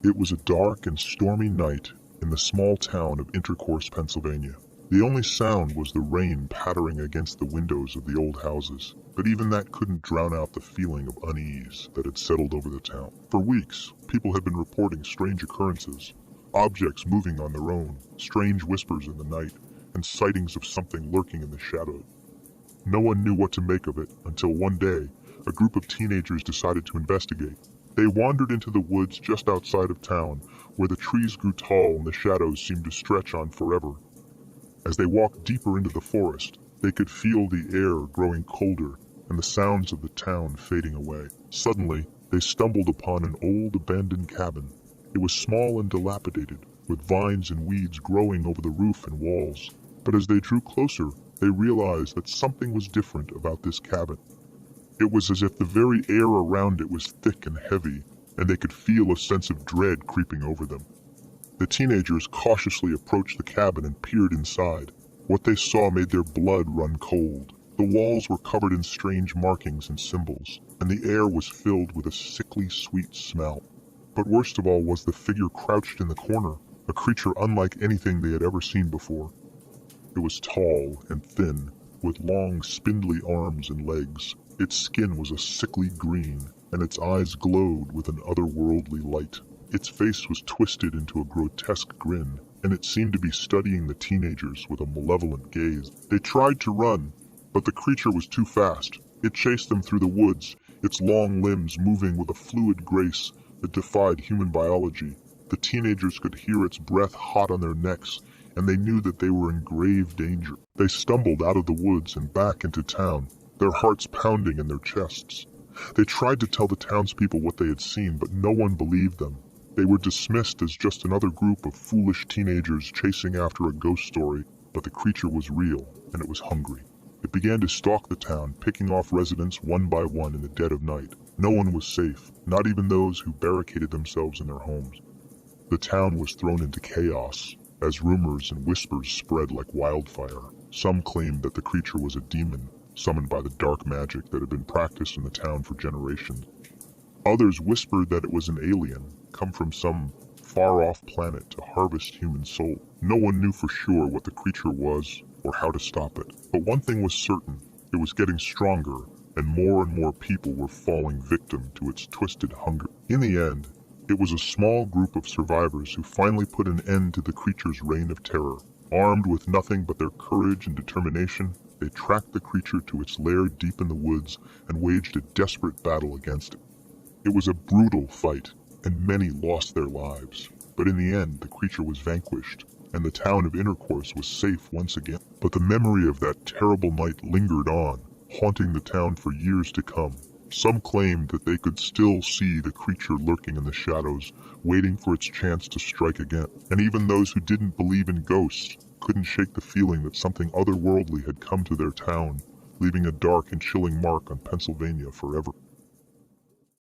It was a dark and stormy night in the small town of Intercourse, Pennsylvania. The only sound was the rain pattering against the windows of the old houses, but even that couldn't drown out the feeling of unease that had settled over the town. For weeks, people had been reporting strange occurrences, objects moving on their own, strange whispers in the night, and sightings of something lurking in the shadows. No one knew what to make of it until one day, a group of teenagers decided to investigate. They wandered into the woods just outside of town, where the trees grew tall and the shadows seemed to stretch on forever. As they walked deeper into the forest, they could feel the air growing colder and the sounds of the town fading away. Suddenly, they stumbled upon an old abandoned cabin. It was small and dilapidated, with vines and weeds growing over the roof and walls. But as they drew closer, they realized that something was different about this cabin. It was as if the very air around it was thick and heavy, and they could feel a sense of dread creeping over them. The teenagers cautiously approached the cabin and peered inside. What they saw made their blood run cold. The walls were covered in strange markings and symbols, and the air was filled with a sickly sweet smell. But worst of all was the figure crouched in the corner, a creature unlike anything they had ever seen before. It was tall and thin, with long spindly arms and legs. Its skin was a sickly green, and its eyes glowed with an otherworldly light. Its face was twisted into a grotesque grin, and it seemed to be studying the teenagers with a malevolent gaze. They tried to run, but the creature was too fast. It chased them through the woods, its long limbs moving with a fluid grace that defied human biology. The teenagers could hear its breath hot on their necks, and they knew that they were in grave danger. They stumbled out of the woods and back into town, their hearts pounding in their chests. They tried to tell the townspeople what they had seen, but no one believed them. They were dismissed as just another group of foolish teenagers chasing after a ghost story, but the creature was real, and it was hungry. It began to stalk the town, picking off residents one by one in the dead of night. No one was safe, not even those who barricaded themselves in their homes. The town was thrown into chaos, as rumors and whispers spread like wildfire. Some claimed that the creature was a demon, summoned by the dark magic that had been practiced in the town for generations. Others whispered that it was an alien, come from some far-off planet to harvest human souls. No one knew for sure what the creature was or how to stop it. But one thing was certain, it was getting stronger, and more people were falling victim to its twisted hunger. In the end, it was a small group of survivors who finally put an end to the creature's reign of terror. Armed with nothing but their courage and determination, they tracked the creature to its lair deep in the woods and waged a desperate battle against it. It was a brutal fight, and many lost their lives. But in the end, the creature was vanquished, and the town of Intercourse was safe once again. But the memory of that terrible night lingered on, haunting the town for years to come. Some claimed that they could still see the creature lurking in the shadows, waiting for its chance to strike again. And even those who didn't believe in ghosts couldn't shake the feeling that something otherworldly had come to their town, leaving a dark and chilling mark on Pennsylvania forever.